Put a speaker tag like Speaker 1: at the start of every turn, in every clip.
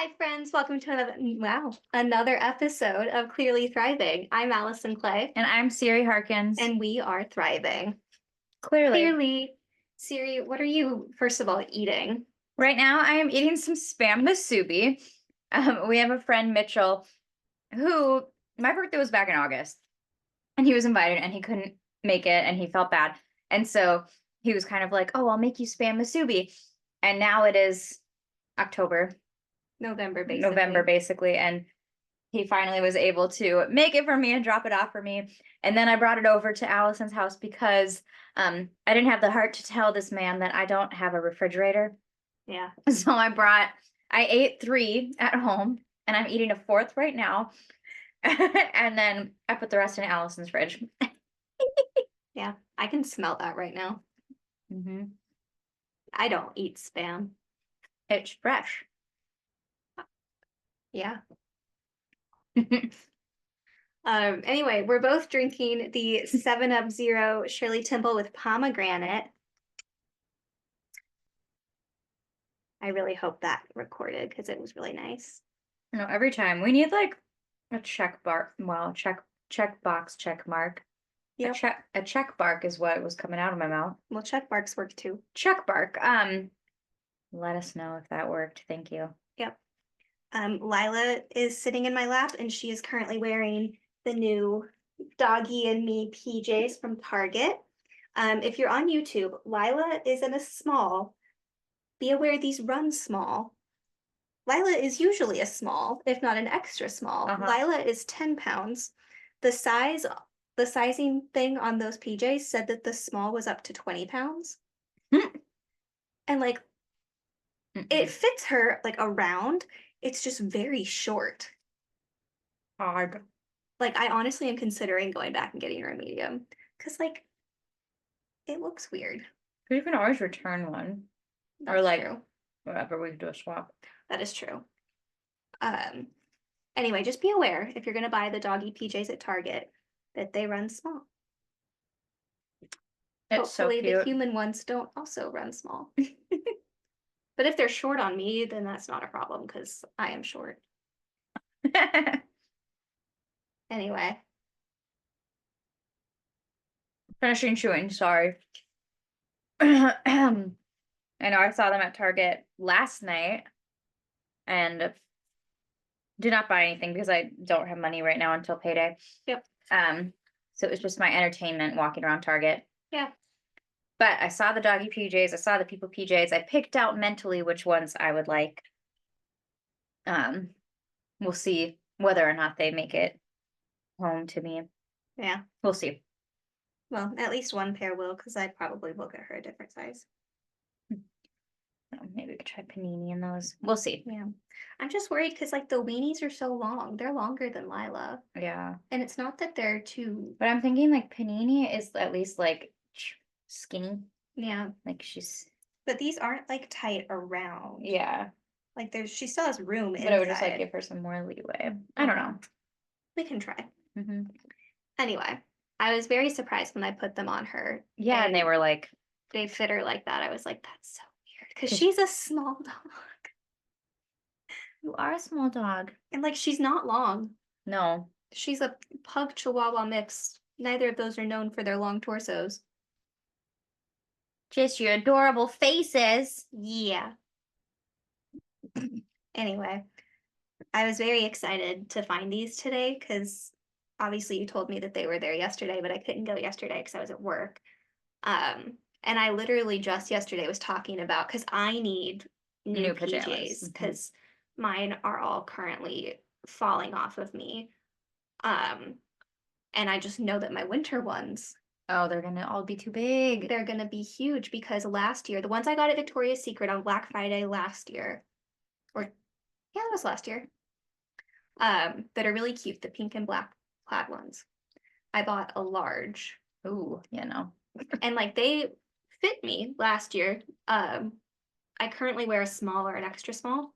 Speaker 1: Hi, friends. Welcome to another episode of Clearly Thriving. I'm Allison Clay,
Speaker 2: And I'm Siri Harkins.
Speaker 1: and we are thriving.
Speaker 2: Clearly.
Speaker 1: Clearly, Siri, what are you, first of all, eating?
Speaker 2: Right now, I am eating some Spam Musubi. We have a friend, Mitchell, who my birthday was back in August, and he was invited, and he couldn't make it, and he felt bad. And so he was kind of like, "Oh, I'll make you Spam Musubi." And now it is October,
Speaker 1: November,
Speaker 2: basically, and he finally was able to make it for me and drop it off for me. And then I brought it over to Allison's house because I didn't have the heart to tell this man that I don't have a refrigerator.
Speaker 1: Yeah.
Speaker 2: So I ate 3 at home, and I'm eating a 4th right now. And then I put the rest in Allison's fridge.
Speaker 1: Yeah, I can smell that right now.
Speaker 2: Mm-hmm.
Speaker 1: I don't eat Spam.
Speaker 2: It's fresh.
Speaker 1: Yeah. Anyway, we're both drinking the 7-Up Zero Shirley Temple with pomegranate. I really hope that recorded because it was really nice.
Speaker 2: No, every time we need like a check bar. Well, check box check mark.
Speaker 1: Yep.
Speaker 2: A check bark is what was coming out of my mouth.
Speaker 1: Well, check marks work too.
Speaker 2: Check bark. Let us know if that worked. Thank you.
Speaker 1: Yep. Lila is sitting in my lap, and she is currently wearing the new Doggy and Me PJs from Target. If you're on YouTube, Lila is in a small. Be aware these run small. Lila is usually a small, if not an extra small. Lila is 10 pounds. The sizing thing on those PJs said that the small was up to 20 pounds. And like, it fits her like around. It's just very short.
Speaker 2: Odd.
Speaker 1: Like, I honestly am considering going back and getting her a medium. Because, like, it looks weird.
Speaker 2: You can always return one.
Speaker 1: That's
Speaker 2: or like
Speaker 1: true.
Speaker 2: whatever, we can do a swap.
Speaker 1: That is true. Anyway, just be aware if you're gonna buy the doggy PJs at Target that they run small.
Speaker 2: It's
Speaker 1: Hopefully
Speaker 2: so cute.
Speaker 1: the human ones don't also run small. But if they're short on me, then that's not a problem because I am short. Anyway.
Speaker 2: Finishing chewing, sorry. I know I saw them at Target last night and did not buy anything because I don't have money right now until payday.
Speaker 1: Yep.
Speaker 2: So it was just my entertainment walking around Target.
Speaker 1: Yeah.
Speaker 2: But I saw the doggy PJs, I saw the people PJs. I picked out mentally which ones I would like. We'll see whether or not they make it home to me.
Speaker 1: Yeah.
Speaker 2: We'll see.
Speaker 1: Well, at least one pair will, because I probably will get her a different size.
Speaker 2: Maybe we could try panini in those. We'll see.
Speaker 1: Yeah. I'm just worried because like the weenies are so long. They're longer than Lila.
Speaker 2: Yeah.
Speaker 1: And it's not that they're too.
Speaker 2: But I'm thinking like panini is at least like skinny.
Speaker 1: Yeah.
Speaker 2: Like she's.
Speaker 1: But these aren't like tight around.
Speaker 2: Yeah.
Speaker 1: Like she still has room inside.
Speaker 2: But it would just like give her some more leeway. I don't know.
Speaker 1: We can try.
Speaker 2: Mm-hmm.
Speaker 1: Anyway, I was very surprised when I put them on her.
Speaker 2: Yeah, and they were like.
Speaker 1: They fit her like that. I was like, that's so weird. Because she's a small dog.
Speaker 2: You are a small dog.
Speaker 1: And like, she's not long.
Speaker 2: No.
Speaker 1: She's a pug chihuahua mix. Neither of those are known for their long torsos.
Speaker 2: Just your adorable faces.
Speaker 1: Yeah. Anyway, I was very excited to find these today because obviously you told me that they were there yesterday, but I couldn't go yesterday because I was at work. And I literally just yesterday was talking about because I need new PJs because mine are all currently falling off of me. And I just know that my winter ones.
Speaker 2: Oh, they're gonna all be too big.
Speaker 1: They're gonna be huge because last year, the ones I got at Victoria's Secret on Black Friday last year, or yeah, that was last year, that are really cute, the pink and black plaid ones. I bought a large.
Speaker 2: Ooh, yeah, no.
Speaker 1: And like they fit me last year. I currently wear a small or an extra small.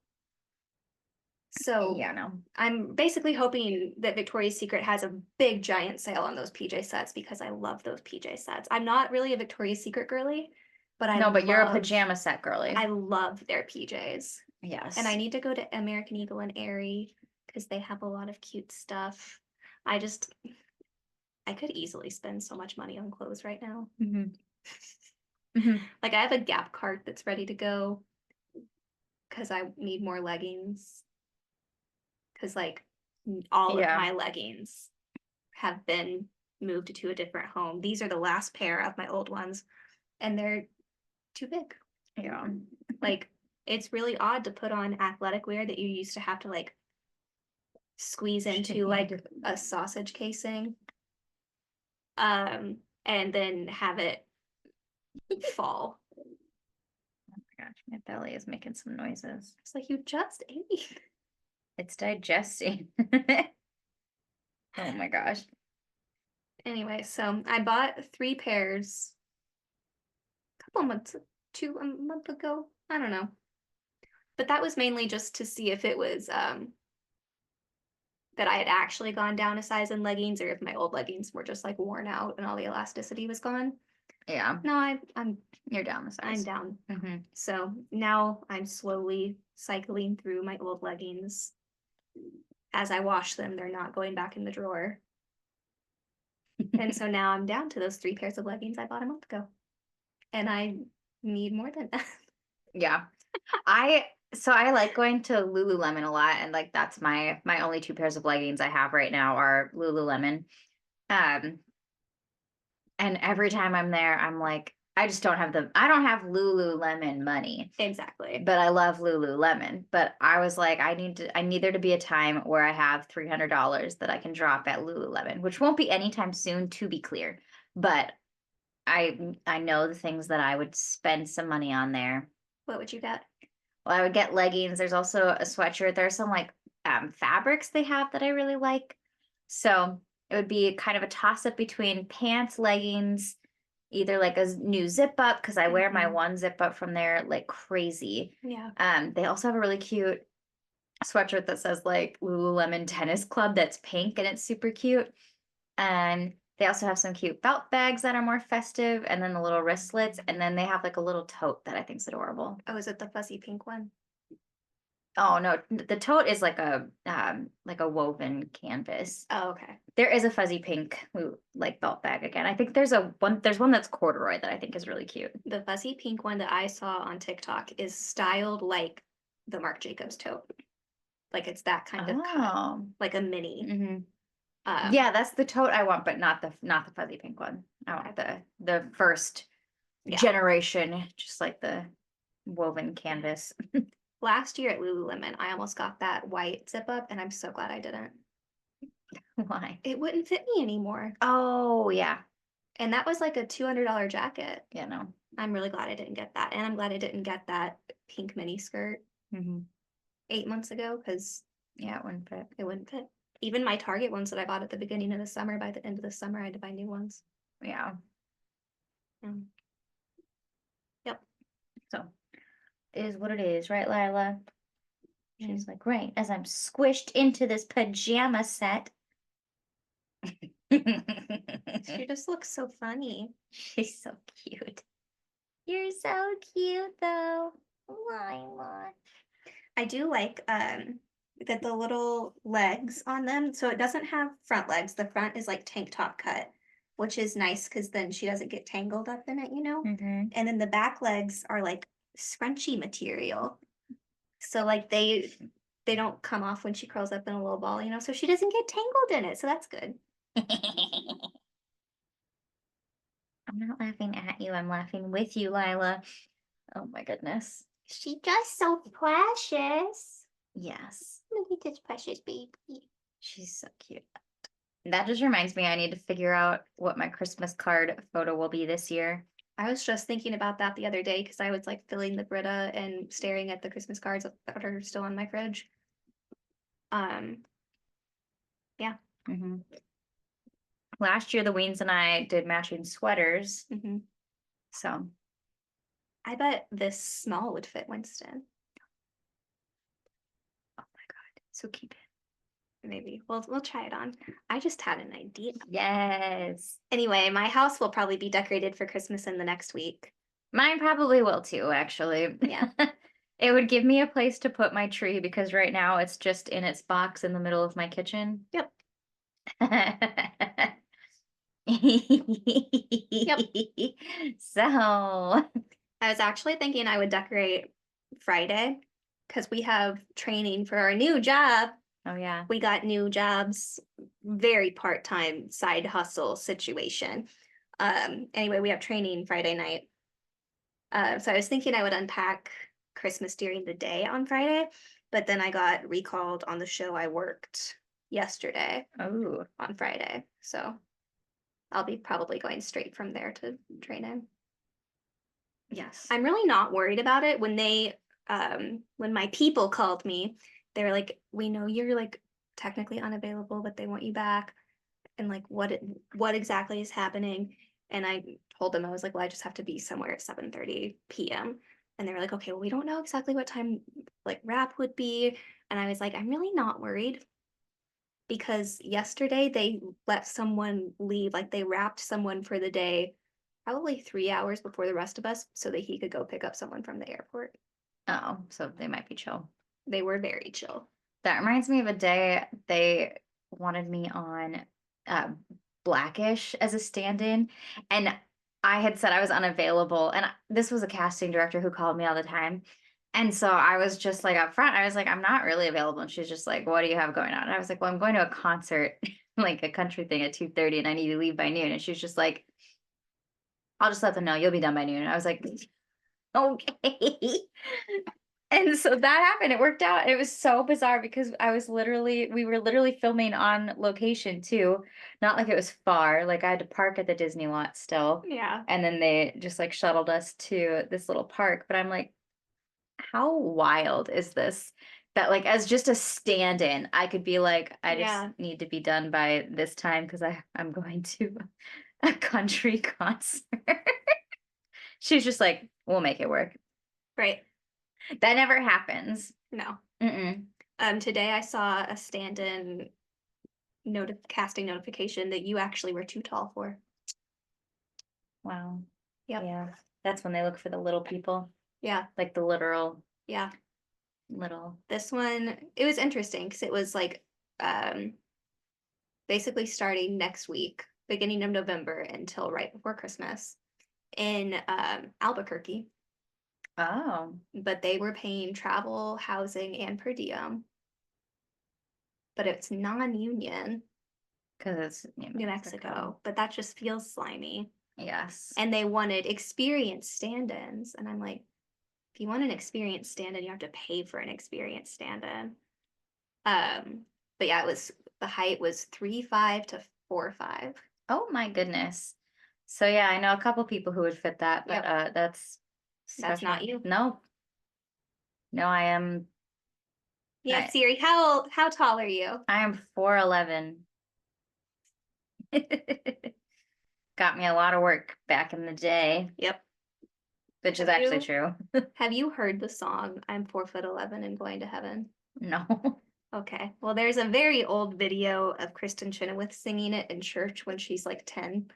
Speaker 1: So
Speaker 2: yeah, no.
Speaker 1: I'm basically hoping that Victoria's Secret has a big giant sale on those PJ sets because I love those PJ sets. I'm not really a Victoria's Secret girly. but I
Speaker 2: No, but you're a
Speaker 1: love-
Speaker 2: pajama set girly.
Speaker 1: I love their PJs.
Speaker 2: Yes.
Speaker 1: And I need to go to American Eagle and Aerie because they have a lot of cute stuff. I could easily spend so much money on clothes right now.
Speaker 2: Mhm. Mhm.
Speaker 1: Like I have a Gap cart that's ready to go because I need more leggings. Because like all of
Speaker 2: Yeah.
Speaker 1: my leggings have been moved to a different home. These are the last pair of my old ones, and they're too big.
Speaker 2: Yeah.
Speaker 1: Like it's really odd to put on athletic wear that you used to have to like squeeze into like a sausage casing. And then have it fall.
Speaker 2: Oh my gosh, my belly is making some noises.
Speaker 1: It's like you just ate.
Speaker 2: It's digesting. Oh my gosh.
Speaker 1: Anyway, so I bought 3 pairs a couple months, a month ago. I don't know. But that was mainly just to see if it was that I had actually gone down a size in leggings or if my old leggings were just like worn out and all the elasticity was gone.
Speaker 2: Yeah.
Speaker 1: No, I'm
Speaker 2: You're down the size.
Speaker 1: I'm down.
Speaker 2: Mm-hmm.
Speaker 1: So now I'm slowly cycling through my old leggings. As I wash them, they're not going back in the drawer. And so now I'm down to those 3 pairs of leggings I bought a month ago. And I need more than that.
Speaker 2: Yeah. I like going to Lululemon a lot, and like that's my only 2 pairs of leggings I have right now are Lululemon. And every time I'm there, I'm like, I don't have Lululemon money.
Speaker 1: Exactly.
Speaker 2: But I love Lululemon. But I was like, I need there to be a time where I have $300 that I can drop at Lululemon, which won't be anytime soon, to be clear. But I know the things that I would spend some money on there.
Speaker 1: What would you get?
Speaker 2: Well, I would get leggings. There's also a sweatshirt. There's some like fabrics they have that I really like. So it would be kind of a toss up between pants, leggings, either like a new zip up because I wear my one zip up from there like crazy.
Speaker 1: Yeah.
Speaker 2: They also have a really cute sweatshirt that says like Lululemon Tennis Club that's pink and it's super cute. And they also have some cute belt bags that are more festive, and then the little wristlets, and then they have like a little tote that I think is adorable.
Speaker 1: Oh, is it the fuzzy pink one?
Speaker 2: Oh no, the tote is like a woven canvas.
Speaker 1: Oh, okay.
Speaker 2: There is a fuzzy pink like belt bag again. I think there's one that's corduroy that I think is really cute.
Speaker 1: The fuzzy pink one that I saw on TikTok is styled like the Marc Jacobs tote. Like it's that kind of cut, like a mini.
Speaker 2: Mm-hmm. Yeah, that's the tote I want, but not the fuzzy pink one. I want the first generation, just like the woven canvas.
Speaker 1: Last year at Lululemon, I almost got that white zip up, and I'm so glad I didn't.
Speaker 2: Why?
Speaker 1: It wouldn't fit me anymore.
Speaker 2: Oh yeah.
Speaker 1: And that was like a $200 jacket.
Speaker 2: Yeah, no.
Speaker 1: I'm really glad I didn't get that. And I'm glad I didn't get that pink mini skirt 8 months ago because
Speaker 2: yeah, it wouldn't fit.
Speaker 1: It wouldn't fit. Even my Target ones that I bought at the beginning of the summer, by the end of the summer, I had to buy new ones.
Speaker 2: Yeah.
Speaker 1: Yep.
Speaker 2: So it is what it is, right, Lila? She's like, right, as I'm squished into this pajama set.
Speaker 1: She just looks so funny.
Speaker 2: She's so cute. You're so cute, though, Lila.
Speaker 1: I do like that the little legs on them. So it doesn't have front legs. The front is like tank top cut, which is nice because then she doesn't get tangled up in it, you know?
Speaker 2: Mm-hmm.
Speaker 1: And then the back legs are like scrunchy material. So like they don't come off when she curls up in a little ball, you know? So she doesn't get tangled in it. So that's good.
Speaker 2: I'm not laughing at you. I'm laughing with you, Lila. Oh my goodness.
Speaker 1: She's just so precious.
Speaker 2: Yes.
Speaker 1: Look at this precious baby.
Speaker 2: She's so cute. That just reminds me I need to figure out what my Christmas card photo will be this year.
Speaker 1: I was just thinking about that the other day because I was like filling the Brita and staring at the Christmas cards that are still on my fridge. Yeah.
Speaker 2: Mm-hmm. Last year, the Weens and I did matching sweaters.
Speaker 1: Mm-hmm.
Speaker 2: So
Speaker 1: I bet this small would fit Winston.
Speaker 2: oh my God. So keep it.
Speaker 1: Maybe we'll try it on. I just had an idea.
Speaker 2: Yes.
Speaker 1: Anyway, my house will probably be decorated for Christmas in the next week.
Speaker 2: Mine probably will too, actually.
Speaker 1: Yeah.
Speaker 2: It would give me a place to put my tree because right now it's just in its box in the middle of my kitchen.
Speaker 1: Yep. Yep.
Speaker 2: So,
Speaker 1: I was actually thinking I would decorate Friday because we have training for our new job.
Speaker 2: oh yeah.
Speaker 1: We got new jobs, very part-time side hustle situation. Anyway, we have training Friday night. So I was thinking I would unpack Christmas during the day on Friday, but then I got recalled on the show I worked yesterday
Speaker 2: Oh,
Speaker 1: on Friday. So I'll be probably going straight from there to training.
Speaker 2: yes.
Speaker 1: I'm really not worried about it. When my people called me, they were like, "We know you're like technically unavailable, but they want you back." And like, what exactly is happening? And I told them I was like, "Well, I just have to be somewhere at 7:30 p.m." And they were like, "Okay, well, we don't know exactly what time like wrap would be." And I was like, "I'm really not worried because yesterday they let someone leave, like they wrapped someone for the day, probably 3 hours before the rest of us, so that he could go pick up someone from the airport."
Speaker 2: Oh, so they might be chill.
Speaker 1: They were very chill.
Speaker 2: That reminds me of a day they wanted me on uh, Blackish as a stand-in, and I had said I was unavailable, and this was a casting director who called me all the time. And so I was just like up front, I was like, I'm not really available. And she's just like, what do you have going on? And I was like, well, I'm going to a concert, like a country thing at 2:30, and I need to leave by noon. And she's just like, I'll just let them know you'll be done by noon. And I was like, okay. And so that happened. It worked out. It was so bizarre because we were literally filming on location too. Not like it was far. Like I had to park at the Disney lot still.
Speaker 1: Yeah.
Speaker 2: And then they just like shuttled us to this little park. But I'm like, how wild is this? That like as just a stand-in, I could be like, I just
Speaker 1: Yeah.
Speaker 2: need to be done by this time because I'm going to a country concert. She's just like, we'll make it work.
Speaker 1: Right.
Speaker 2: That never happens.
Speaker 1: No.
Speaker 2: Mm-mm.
Speaker 1: Today I saw a stand-in casting notification that you actually were too tall for.
Speaker 2: Wow.
Speaker 1: Yep.
Speaker 2: Yeah. That's when they look for the little people,
Speaker 1: Yeah.
Speaker 2: like the literal
Speaker 1: Yeah.
Speaker 2: little.
Speaker 1: This one, it was interesting because it was like um basically starting next week, beginning of November until right before Christmas in Albuquerque.
Speaker 2: Oh,
Speaker 1: But they were paying travel, housing, and per diem. But it's non-union
Speaker 2: because it's New
Speaker 1: New
Speaker 2: Mexico.
Speaker 1: Mexico, but that just feels slimy.
Speaker 2: Yes.
Speaker 1: And they wanted experienced stand-ins. And I'm like, if you want an experienced stand-in, you have to pay for an experienced stand-in. But yeah, the height was 3'5" to 4'5".
Speaker 2: Oh my goodness. So yeah, I know a couple people who would fit that, but
Speaker 1: Yep.
Speaker 2: that's
Speaker 1: That's
Speaker 2: special.
Speaker 1: not you.
Speaker 2: No, no,
Speaker 1: Yeah,
Speaker 2: I
Speaker 1: Siri, how tall are you?
Speaker 2: I am 4'11". Got me a lot of work back in the day,
Speaker 1: Yep.
Speaker 2: which is
Speaker 1: Have
Speaker 2: actually
Speaker 1: you
Speaker 2: true.
Speaker 1: have you heard the song I'm 4'11" and going to heaven?
Speaker 2: No.
Speaker 1: Okay. Well, there's a very old video of Kristen Chenoweth singing it in church when she's like 10.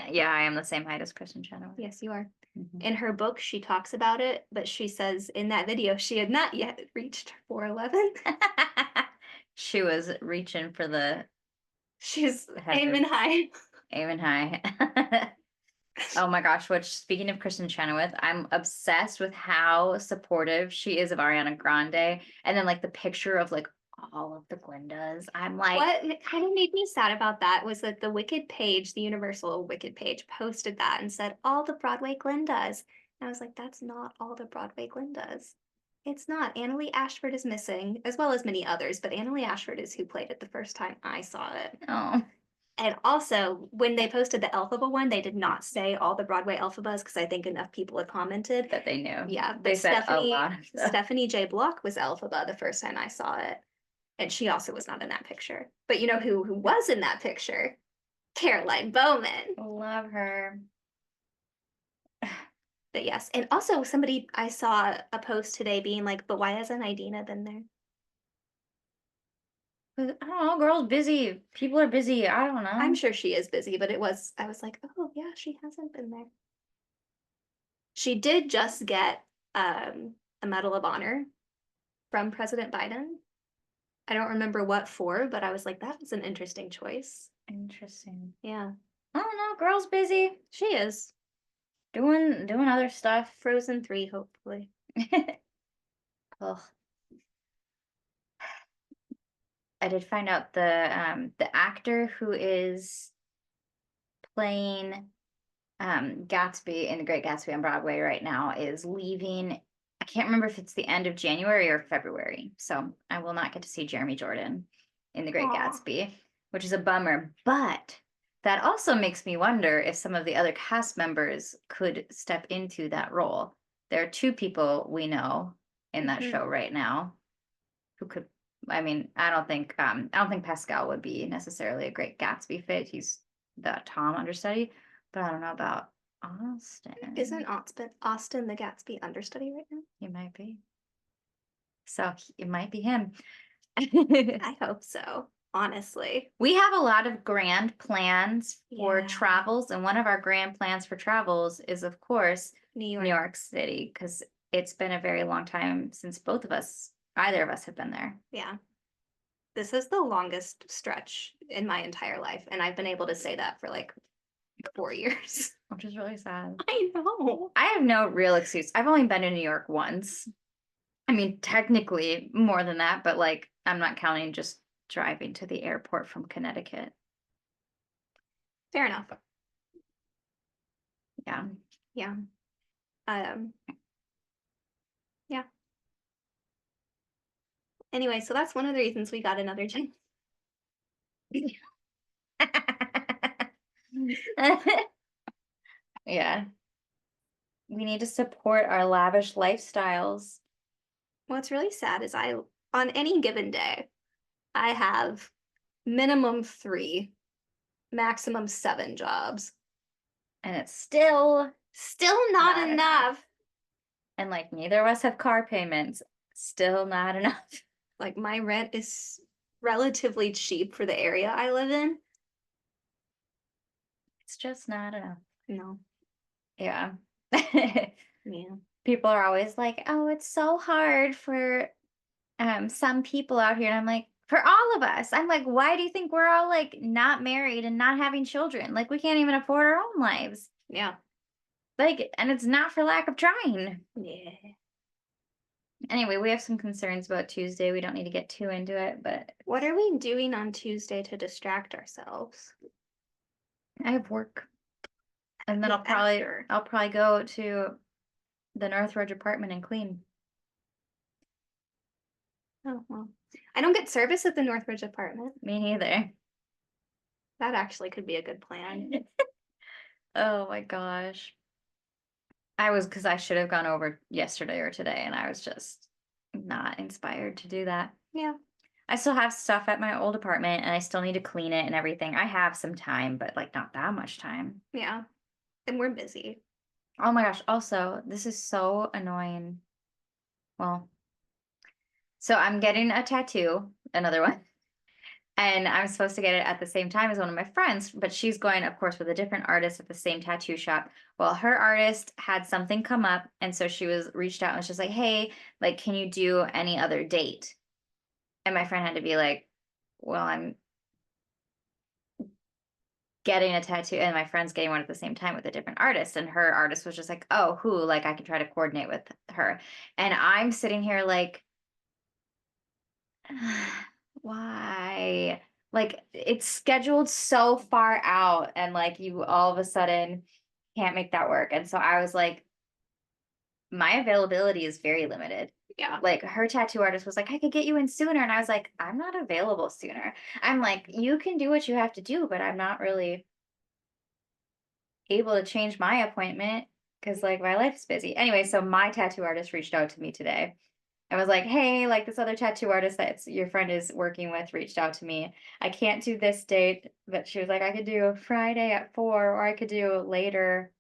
Speaker 2: Yeah, I am the same height as Kristen Chenoweth.
Speaker 1: Yes, you are.
Speaker 2: Mhm.
Speaker 1: In her book, she talks about it, but she says in that video she had not yet reached 4'11".
Speaker 2: She was reaching for the
Speaker 1: She's aiming
Speaker 2: heavens,
Speaker 1: high.
Speaker 2: aiming high. Oh my gosh, which speaking of Kristen Chenoweth, I'm obsessed with how supportive she is of Ariana Grande. And then like the picture of like all of the Glindas. I'm like,
Speaker 1: What kind of made me sad about that was that the Wicked page, the Universal Wicked page, posted that and said all the Broadway Glindas. And I was like, that's not all the Broadway Glindas. It's not. Annalie Ashford is missing, as well as many others, but Annalie Ashford is who played it the first time I saw it.
Speaker 2: oh,
Speaker 1: And also, when they posted the Elphaba one, they did not say all the Broadway Elphabas because I think enough people had commented.
Speaker 2: that they knew.
Speaker 1: Yeah,
Speaker 2: They
Speaker 1: but
Speaker 2: said a lot of stuff.
Speaker 1: Stephanie J. Block was Elphaba the first time I saw it, and she also was not in that picture. But you know who was in that picture? Caroline Bowman.
Speaker 2: Love her.
Speaker 1: But yes, and also somebody I saw a post today being like, "But why hasn't Idina been there?"
Speaker 2: But I don't know, girl's busy. People are busy. I don't know.
Speaker 1: I'm sure she is busy, but I was like, "Oh yeah, she hasn't been there." She did just get a Medal of Honor from President Biden. I don't remember what for, but I was like, that was an interesting choice.
Speaker 2: Interesting.
Speaker 1: Yeah,
Speaker 2: I don't know. Girl's busy
Speaker 1: she is.
Speaker 2: doing other stuff.
Speaker 1: Frozen 3, hopefully.
Speaker 2: Ugh. I did find out the actor who is playing Gatsby in The Great Gatsby on Broadway right now is leaving. I can't remember if it's the end of January or February. So I will not get to see Jeremy Jordan in The Great
Speaker 1: Aw.
Speaker 2: Gatsby, which is a bummer. But that also makes me wonder if some of the other cast members could step into that role. There are two people we know in that
Speaker 1: Mhm.
Speaker 2: show right now who could. I mean, I don't think Pascal would be necessarily a great Gatsby fit. He's the Tom understudy, but I don't know about Austin.
Speaker 1: Isn't Austin the Gatsby understudy right now?
Speaker 2: He might be. So it might be him.
Speaker 1: I hope so, honestly.
Speaker 2: We have a lot of grand plans for
Speaker 1: Yeah.
Speaker 2: travels, and one of our grand plans for travels is, of course,
Speaker 1: New
Speaker 2: New
Speaker 1: York.
Speaker 2: York City, because it's been a very long time since either of us have been there.
Speaker 1: Yeah. This is the longest stretch in my entire life, and I've been able to say that for like 4 years.
Speaker 2: Which is really sad.
Speaker 1: I know.
Speaker 2: I have no real excuse. I've only been to New York once. I mean, technically more than that, but like I'm not counting just driving to the airport from Connecticut.
Speaker 1: Fair enough.
Speaker 2: Yeah.
Speaker 1: Yeah. Um, yeah. Anyway, so that's one of the reasons we got another job.
Speaker 2: Yeah. We need to support our lavish lifestyles.
Speaker 1: What's really sad is on any given day, I have minimum 3, maximum 7 jobs.
Speaker 2: And it's still
Speaker 1: Not
Speaker 2: Not
Speaker 1: enough.
Speaker 2: and like neither of us have car payments. Still not enough.
Speaker 1: Like my rent is relatively cheap for the area I live in.
Speaker 2: It's just not enough.
Speaker 1: No.
Speaker 2: Yeah.
Speaker 1: Yeah.
Speaker 2: People are always like, "Oh, it's so hard for some people out here." And I'm like, "For all of us." I'm like, "Why do you think we're all like not married and not having children? Like we can't even afford our own lives."
Speaker 1: Yeah.
Speaker 2: Like, and it's not for lack of trying.
Speaker 1: Yeah.
Speaker 2: Anyway, we have some concerns about Tuesday. We don't need to get too into it, but
Speaker 1: What are we doing on Tuesday to distract ourselves?
Speaker 2: I have work. And then
Speaker 1: Well,
Speaker 2: I'll probably go to the Northridge apartment and clean.
Speaker 1: Oh, well. I don't get service at the Northridge apartment.
Speaker 2: Me neither.
Speaker 1: That actually could be a good plan.
Speaker 2: Oh my gosh. Because I should have gone over yesterday or today, and I was just not inspired to do that.
Speaker 1: Yeah.
Speaker 2: I still have stuff at my old apartment, and I still need to clean it and everything. I have some time, but like not that much time.
Speaker 1: Yeah. And we're busy.
Speaker 2: Oh my gosh. Also, this is so annoying. Well, so I'm getting a tattoo, another one. And I'm supposed to get it at the same time as one of my friends, but she's going, of course, with a different artist at the same tattoo shop. Well, her artist had something come up, and so she was reached out and was just like, "Hey, like, can you do any other date?" And my friend had to be like, "Well, I'm getting a tattoo, and my friend's getting one at the same time with a different artist." And her artist was just like, "Oh, who? Like, I can try to coordinate with her." And I'm sitting here like, why? Like it's scheduled so far out and like you all of a sudden can't make that work. And so I was like, my availability is very limited.
Speaker 1: Yeah.
Speaker 2: Like her tattoo artist was like, I could get you in sooner. And I was like, I'm not available sooner. I'm like, you can do what you have to do, but I'm not really able to change my appointment because like my life's busy. Anyway, so my tattoo artist reached out to me today. I was like, hey, like this other tattoo artist that your friend is working with reached out to me. I can't do this date, but she was like, I could do Friday at 4, or I could do later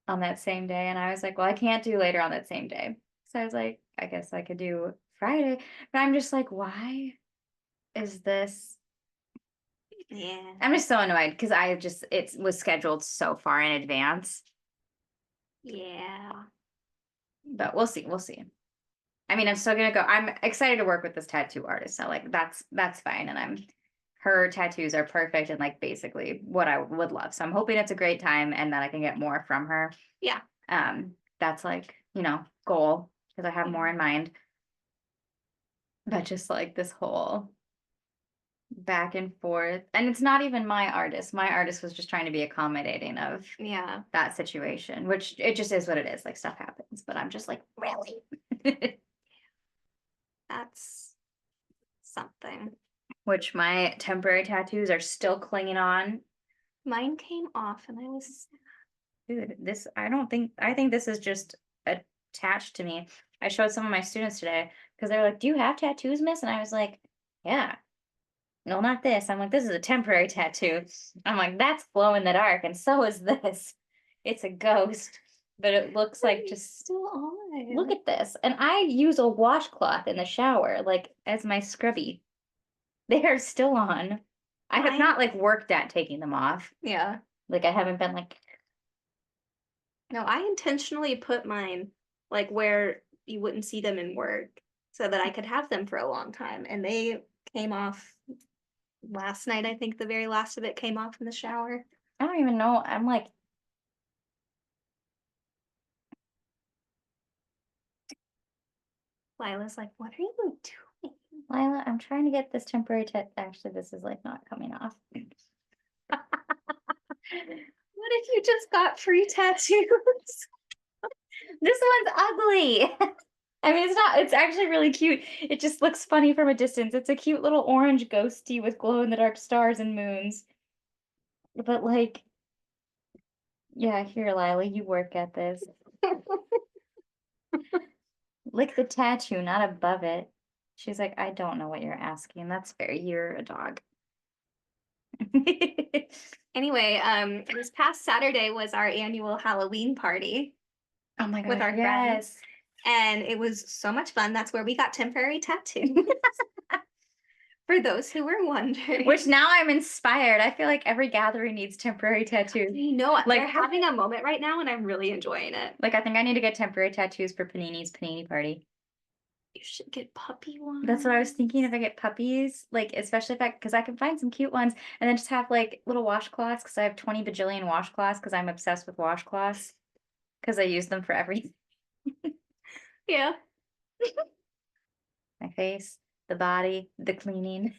Speaker 2: on that same day. And I was like, well, I can't do later on that same day. So I was like, I guess I could do Friday. But I'm just like, why is this?
Speaker 1: Yeah.
Speaker 2: I'm just so annoyed because it was scheduled so far in advance.
Speaker 1: Yeah.
Speaker 2: But we'll see. We'll see. I mean, I'm still gonna go. I'm excited to work with this tattoo artist. So like that's fine. And her tattoos are perfect and like basically what I would love. So I'm hoping it's a great time and that I can get more from her.
Speaker 1: Yeah.
Speaker 2: That's like, goal because I have more in mind. But just like this whole back and forth. And it's not even my artist. My artist was just trying to be accommodating of
Speaker 1: Yeah.
Speaker 2: that situation, which it just is what it is. Like stuff happens. But I'm just like, really?
Speaker 1: That's something.
Speaker 2: Which my temporary tattoos are still clinging on.
Speaker 1: Mine came off and I was
Speaker 2: Dude, I think this is just attached to me. I showed some of my students today because they were like, "Do you have tattoos, miss?" And I was like, "Yeah." No, not this. I'm like, "This is a temporary tattoo." I'm like, "That's glow in the dark," and so is this. It's a ghost, but it looks like just
Speaker 1: still on.
Speaker 2: look at this. And I use a washcloth in the shower, like as my scrubby. They are still on. I have not like worked at taking them off.
Speaker 1: Yeah.
Speaker 2: Like I haven't been like,
Speaker 1: No, I intentionally put mine like where you wouldn't see them in work so that I could have them for a long time. And they came off last night. I think the very last of it came off in the shower.
Speaker 2: I don't even know. I'm like,
Speaker 1: Lila's like, what are you doing?
Speaker 2: Lila, I'm trying to get this temporary actually, this is like not coming off.
Speaker 1: What if you just got free tattoos?
Speaker 2: This one's ugly. I mean, it's actually really cute. It just looks funny from a distance. It's a cute little orange ghosty with glow in the dark stars and moons. But like, yeah, here, Lila, you work at this. Lick the tattoo, not above it. She's like, I don't know what you're asking. That's fair. You're a dog.
Speaker 1: Anyway, this past Saturday was our annual Halloween party
Speaker 2: Oh my
Speaker 1: with
Speaker 2: gosh,
Speaker 1: our
Speaker 2: yes.
Speaker 1: friends. And it was so much fun. That's where we got temporary tattoos. For those who were wondering.
Speaker 2: Which now I'm inspired. I feel like every gathering needs temporary tattoos.
Speaker 1: You know,
Speaker 2: Like-
Speaker 1: they're having a moment right now and I'm really enjoying it.
Speaker 2: Like I think I need to get temporary tattoos for Panini's Panini party.
Speaker 1: You should get puppy ones.
Speaker 2: That's what I was thinking. If I get puppies, like especially because I can find some cute ones, and then just have like little washcloths because I have 20 bajillion washcloths because I'm obsessed with washcloths because I use them for everything.
Speaker 1: Yeah.
Speaker 2: My face, the body, the cleaning.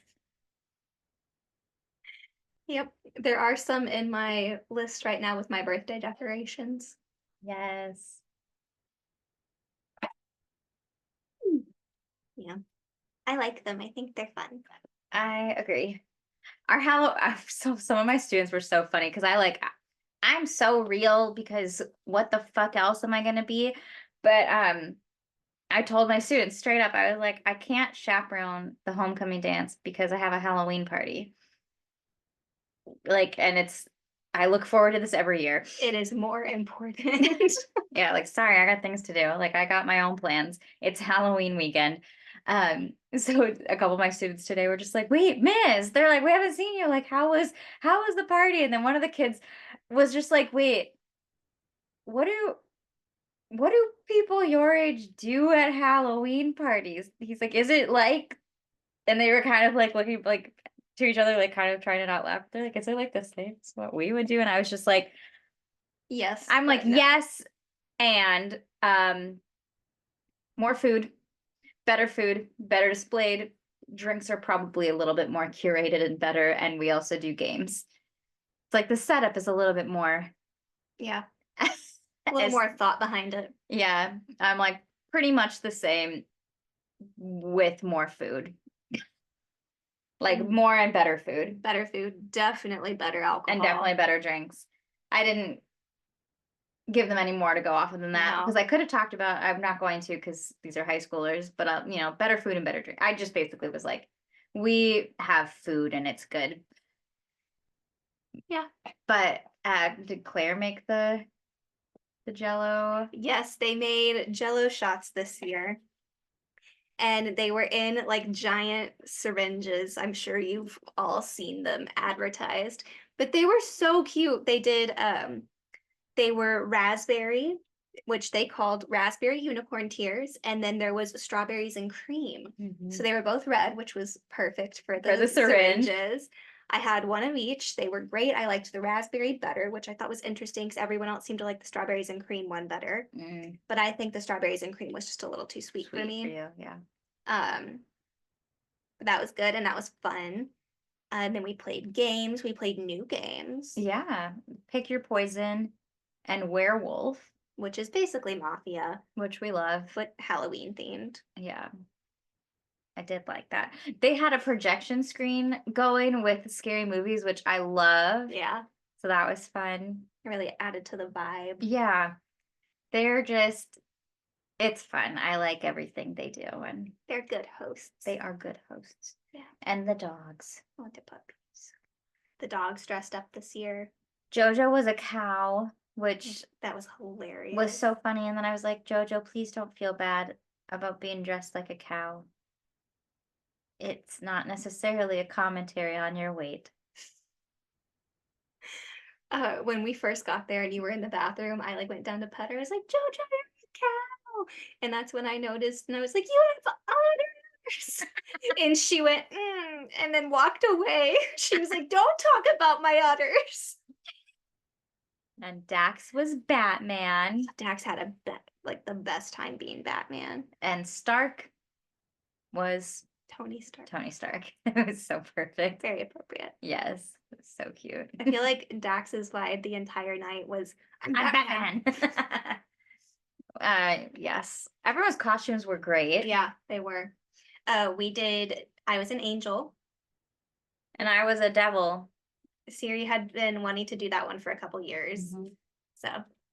Speaker 1: Yep. There are some in my list right now with my birthday decorations.
Speaker 2: Yes.
Speaker 1: Yeah. I like them. I think they're fun.
Speaker 2: I agree. So some of my students were so funny because I'm so real because what the fuck else am I gonna be? But I told my students straight up, I was like, I can't chaperone the homecoming dance because I have a Halloween party. Like, and I look forward to this every year.
Speaker 1: It is more important.
Speaker 2: Yeah, like sorry, I got things to do. Like I got my own plans. It's Halloween weekend. So a couple of my students today were just like, wait, miss, they're like, we haven't seen you. Like, how was the party? And then one of the kids was just like, wait, what do people your age do at Halloween parties? He's like, is it like, and they were kind of like looking like to each other, like kind of trying to not laugh. They're like, is it like the same as what we would do? And I was just like,
Speaker 1: Yes.
Speaker 2: I'm like,
Speaker 1: but no.
Speaker 2: yes, and more food, better displayed. Drinks are probably a little bit more curated and better, and we also do games. It's like the setup is a little bit more.
Speaker 1: Yeah. A little more thought behind it.
Speaker 2: Yeah, I'm like pretty much the same with more food. Like more and better food.
Speaker 1: Better food, definitely better alcohol.
Speaker 2: And definitely better drinks. I didn't give them any more to go off of than that because I could have talked about, I'm not going to because these are high schoolers, but better food and better drink. I just basically was like, we have food and it's good.
Speaker 1: Yeah.
Speaker 2: But did Claire make the Jello?
Speaker 1: Yes, they made Jello shots this year. And they were in like giant syringes. I'm sure you've all seen them advertised. But they were so cute. They were raspberry which they called raspberry unicorn tears, and then there was strawberries and cream. So they were both red, which was perfect for the
Speaker 2: syringe.
Speaker 1: syringes. I had one of each. They were great. I liked the raspberry better, which I thought was interesting because everyone else seemed to like the strawberries and cream one better. But I think the strawberries and cream was just a little too sweet for me.
Speaker 2: For you, yeah.
Speaker 1: But that was good and that was fun. And then we played games. We played new games.
Speaker 2: Yeah. Pick Your Poison and Werewolf,
Speaker 1: which is basically Mafia,
Speaker 2: which we love.
Speaker 1: but Halloween themed.
Speaker 2: Yeah. I did like that. They had a projection screen going with scary movies, which I love.
Speaker 1: Yeah.
Speaker 2: So that was fun.
Speaker 1: It really added to the vibe.
Speaker 2: Yeah. They're just, it's fun. I like everything they do. And
Speaker 1: they're good hosts.
Speaker 2: They are good hosts.
Speaker 1: Yeah.
Speaker 2: And the dogs.
Speaker 1: Oh, the puppies. The dogs dressed up this year.
Speaker 2: Jojo was a cow, which
Speaker 1: that was hilarious.
Speaker 2: Was so funny. And then I was like, Jojo, please don't feel bad about being dressed like a cow. It's not necessarily a commentary on your weight.
Speaker 1: When we first got there and you were in the bathroom, I like went down to pet her. I was like, Jojo, you're a cow. And that's when I noticed, and I was like, you have udders. And she went, and then walked away. She was like, don't talk about my udders.
Speaker 2: And Dax was Batman.
Speaker 1: Dax had the best time being Batman.
Speaker 2: And Stark was
Speaker 1: Tony Stark.
Speaker 2: Tony Stark. It was so perfect.
Speaker 1: Very appropriate.
Speaker 2: Yes. It was so cute.
Speaker 1: I feel like Dax's vibe the entire night was, I'm Batman.
Speaker 2: Yes. Everyone's costumes were great.
Speaker 1: Yeah, they were. I was an angel.
Speaker 2: And I was a devil.
Speaker 1: Siri had been wanting to do that one for a couple years. So,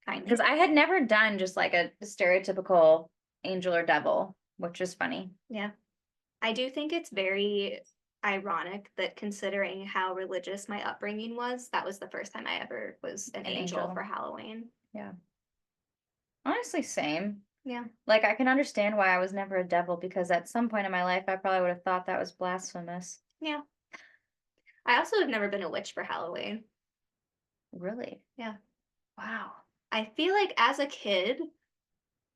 Speaker 1: kindly.
Speaker 2: Because I had never done just like a stereotypical angel or devil, which is funny.
Speaker 1: Yeah. I do think it's very ironic that considering how religious my upbringing was, that was the first time I ever was an angel for Halloween.
Speaker 2: Yeah. Honestly, same.
Speaker 1: Yeah.
Speaker 2: Like, I can understand why I was never a devil, because at some point in my life, I probably would have thought that was blasphemous.
Speaker 1: Yeah. I also have never been a witch for Halloween.
Speaker 2: Really?
Speaker 1: Yeah.
Speaker 2: Wow.
Speaker 1: I feel like as a kid,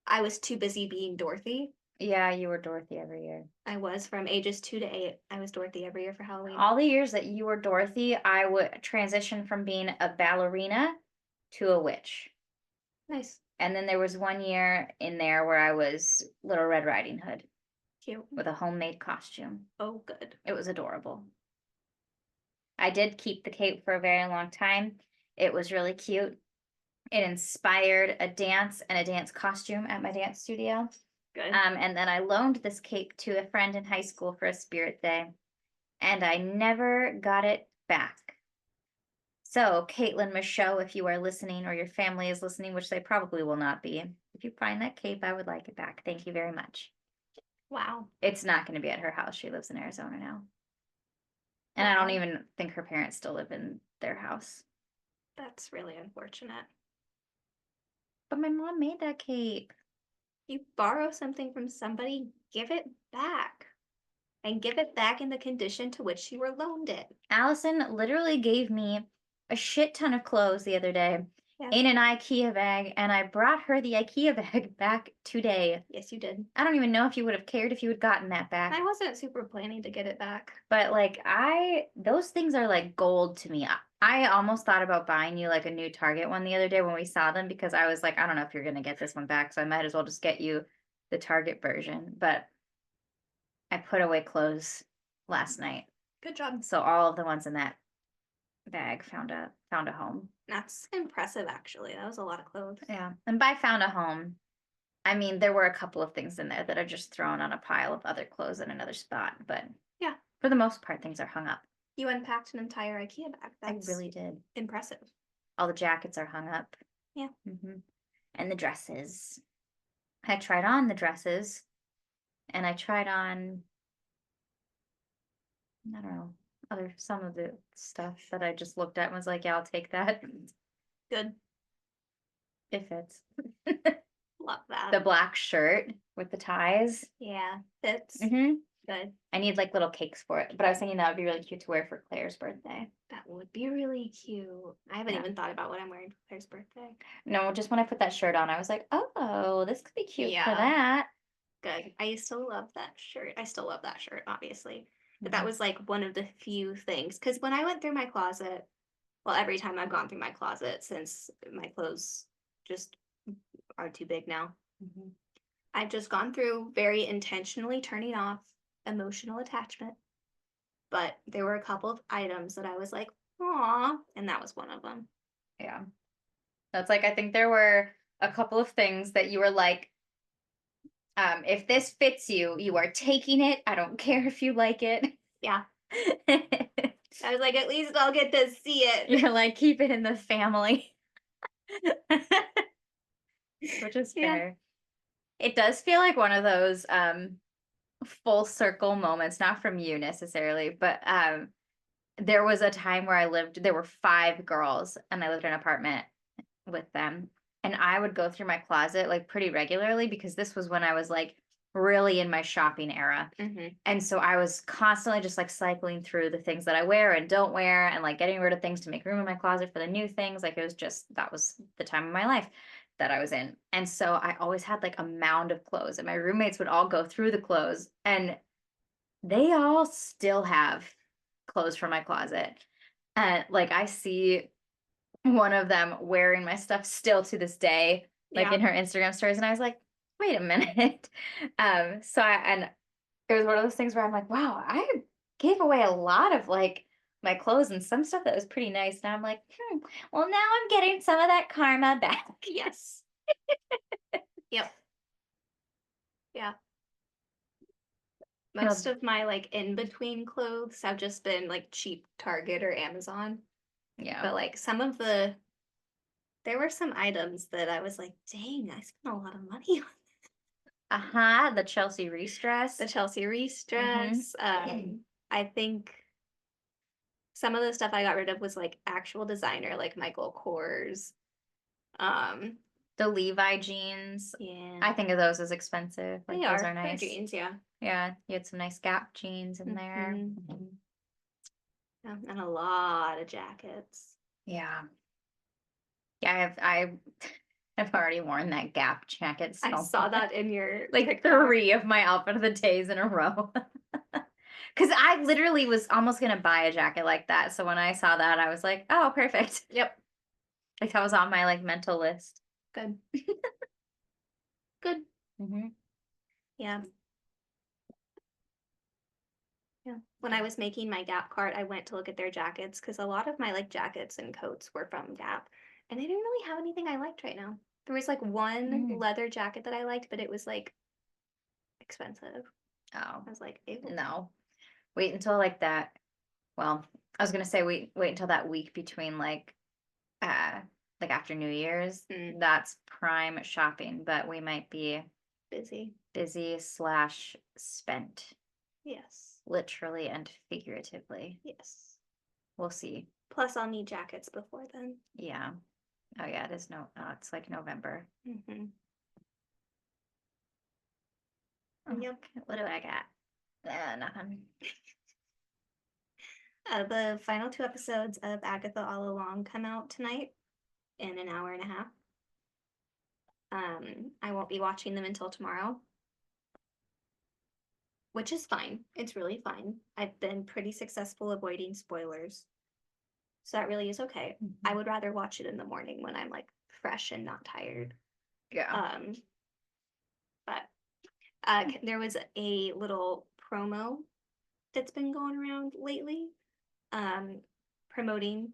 Speaker 1: I was too busy being Dorothy.
Speaker 2: Yeah, you were Dorothy every year.
Speaker 1: I was from ages 2 to 8. I was Dorothy every year for Halloween.
Speaker 2: All the years that you were Dorothy, I would transition from being a ballerina to a witch.
Speaker 1: Nice.
Speaker 2: And then there was one year in there where I was Little Red Riding Hood.
Speaker 1: Cute.
Speaker 2: With a homemade costume.
Speaker 1: Oh, good.
Speaker 2: It was adorable. I did keep the cape for a very long time. It was really cute. It inspired a dance and a dance costume at my dance studio.
Speaker 1: Good.
Speaker 2: And then I loaned this cape to a friend in high school for a spirit day, and I never got it back. So, Caitlin Michaud, if you are listening or your family is listening, which they probably will not be, if you find that cape, I would like it back. Thank you very much.
Speaker 1: Wow.
Speaker 2: It's not going to be at her house. She lives in Arizona now. And I don't even think her parents still live in their house.
Speaker 1: That's really unfortunate.
Speaker 2: But my mom made that cape.
Speaker 1: You borrow something from somebody, give it back. And give it back in the condition to which you were loaned it.
Speaker 2: Allison literally gave me a shit ton of clothes the other day in an IKEA bag, and I brought her the IKEA bag back today.
Speaker 1: Yes, you did.
Speaker 2: I don't even know if you would have cared if you had gotten that back.
Speaker 1: I wasn't super planning to get it back.
Speaker 2: But like those things are like gold to me. I almost thought about buying you like a new Target one the other day when we saw them, because I was like, I don't know if you're going to get this one back, so I might as well just get you the Target version. But I put away clothes last night.
Speaker 1: Good job.
Speaker 2: So all of the ones in that bag found a home.
Speaker 1: That's impressive, actually. That was a lot of clothes.
Speaker 2: Yeah. And by found a home, I mean, there were a couple of things in there that are just thrown on a pile of other clothes in another spot. But
Speaker 1: yeah,
Speaker 2: for the most part, things are hung up.
Speaker 1: You unpacked an entire IKEA bag. That's
Speaker 2: I really did.
Speaker 1: Impressive.
Speaker 2: All the jackets are hung up.
Speaker 1: Yeah.
Speaker 2: And the dresses. I tried on the dresses. And I tried on, I don't know, some of the stuff that I just looked at and was like, yeah, I'll take that.
Speaker 1: Good.
Speaker 2: It fits.
Speaker 1: Love that.
Speaker 2: The black shirt with the ties.
Speaker 1: Yeah, fits. Good.
Speaker 2: I need like little cakes for it, but I was thinking that would be really cute to wear for Claire's birthday.
Speaker 1: That would be really cute. I haven't
Speaker 2: Yeah.
Speaker 1: even thought about what I'm wearing for Claire's birthday.
Speaker 2: No, just when I put that shirt on, I was like, oh, this could be cute for
Speaker 1: Yeah.
Speaker 2: that.
Speaker 1: Good. I used to love that shirt. I still love that shirt, obviously. But
Speaker 2: Mhm.
Speaker 1: that was like one of the few things. Because when I went through my closet, well, every time I've gone through my closet since my clothes just are too big now,
Speaker 2: Mhm.
Speaker 1: I've just gone through very intentionally turning off emotional attachment. But there were a couple of items that I was like, aw, and that was one of them.
Speaker 2: Yeah. That's like, I think there were a couple of things that you were like, if this fits you, you are taking it. I don't care if you like it.
Speaker 1: Yeah. I was like, at least I'll get to see it.
Speaker 2: You're like, keep it in the family. Which is
Speaker 1: Yeah.
Speaker 2: fair. It does feel like one of those full circle moments, not from you necessarily, but there was a time where there were 5 girls and I lived in an apartment with them. And I would go through my closet like pretty regularly because this was when I was like really in my shopping era.
Speaker 1: Mm-hmm.
Speaker 2: And so I was constantly just like cycling through the things that I wear and don't wear and like getting rid of things to make room in my closet for the new things. Like it was just, that was the time of my life that I was in. And so I always had like a mound of clothes and my roommates would all go through the clothes and they all still have clothes from my closet. And like I see one of them wearing my stuff still to this day, like
Speaker 1: Yeah.
Speaker 2: in her Instagram stories. And I was like, wait a minute. And it was one of those things where I'm like, wow, I gave away a lot of like my clothes and some stuff that was pretty nice. Now I'm like, well, now I'm getting some of that karma back.
Speaker 1: Yes. Yep. Yeah. Most of my like in between clothes have just been like cheap Target or Amazon.
Speaker 2: Yeah.
Speaker 1: But like there were some items that I was like, dang, I spent a lot of money on
Speaker 2: The Chelsea Reese dress.
Speaker 1: the Chelsea Reese
Speaker 2: Mhm.
Speaker 1: dress. I think some of the stuff I got rid of was like actual designer, like Michael Kors. Um,
Speaker 2: The Levi jeans.
Speaker 1: yeah,
Speaker 2: I think of those as expensive. Like
Speaker 1: they
Speaker 2: those
Speaker 1: are.
Speaker 2: are
Speaker 1: They're
Speaker 2: nice.
Speaker 1: jeans, yeah.
Speaker 2: Yeah, you had some nice Gap jeans in there.
Speaker 1: Mhm.
Speaker 2: Mhm.
Speaker 1: Yeah, and a lot of jackets.
Speaker 2: Yeah. Yeah, I've already worn that Gap jacket
Speaker 1: I
Speaker 2: so
Speaker 1: saw
Speaker 2: much.
Speaker 1: that in your
Speaker 2: Like
Speaker 1: TikTok.
Speaker 2: 3 of my outfit of the days in a row. Because I literally was almost gonna buy a jacket like that. So when I saw that, I was like, oh, perfect.
Speaker 1: Yep,
Speaker 2: Like that was on my like mental list.
Speaker 1: good. Good.
Speaker 2: Hmm.
Speaker 1: Yeah. Yeah. When I was making my Gap cart, I went to look at their jackets because a lot of my like jackets and coats were from Gap, and they didn't really have anything I liked right now. There was like one
Speaker 2: Mm.
Speaker 1: leather jacket that I liked, but it was like expensive.
Speaker 2: Oh,
Speaker 1: I was like, ew.
Speaker 2: no. Wait until like that. Well, I was gonna say wait until that week between uh like after New Year's.
Speaker 1: Mm,
Speaker 2: That's prime shopping, but we might be
Speaker 1: busy.
Speaker 2: busy / spent,
Speaker 1: Yes.
Speaker 2: literally and figuratively.
Speaker 1: Yes.
Speaker 2: We'll see.
Speaker 1: Plus, I'll need jackets before then.
Speaker 2: Yeah. Oh yeah, it is it's like November.
Speaker 1: Mm-hmm.
Speaker 2: Oh,
Speaker 1: Yep.
Speaker 2: what do I got? Nothing.
Speaker 1: The final 2 episodes of Agatha All Along come out tonight in an hour and a half. I won't be watching them until tomorrow, which is fine. It's really fine. I've been pretty successful avoiding spoilers. So that really is okay. I would rather watch it in the morning when I'm like fresh and not tired.
Speaker 2: Yeah.
Speaker 1: Um, but there was a little promo that's been going around lately, um, promoting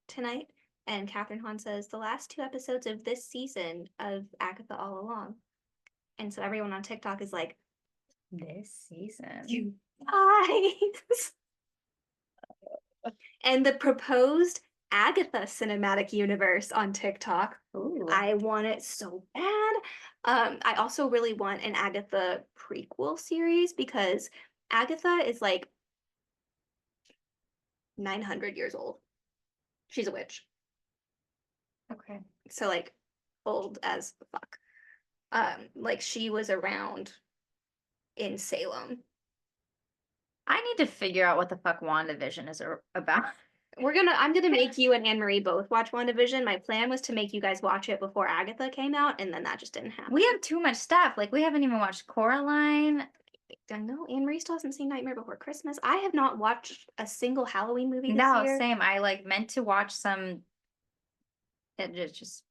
Speaker 1: tonight. And Catherine Hahn says the last 2 episodes of this season of Agatha All Along. And so everyone on TikTok is like,
Speaker 2: This season.
Speaker 1: you guys. And the proposed Agatha cinematic universe on TikTok.
Speaker 2: Ooh.
Speaker 1: I want it so bad. I also really want an Agatha prequel series because Agatha is like 900 years old. She's a witch.
Speaker 2: Okay.
Speaker 1: So like old as fuck. Like she was around in Salem
Speaker 2: I need to figure out what the fuck WandaVision is about.
Speaker 1: I'm gonna make you and Anne Marie both watch WandaVision. My plan was to make you guys watch it before Agatha came out, and then that just didn't happen.
Speaker 2: We have too much stuff. Like, we haven't even watched Coraline.
Speaker 1: I know Anne Marie still hasn't seen Nightmare Before Christmas. I have not watched a single Halloween movie this
Speaker 2: No,
Speaker 1: year.
Speaker 2: same. I like meant to watch some. It just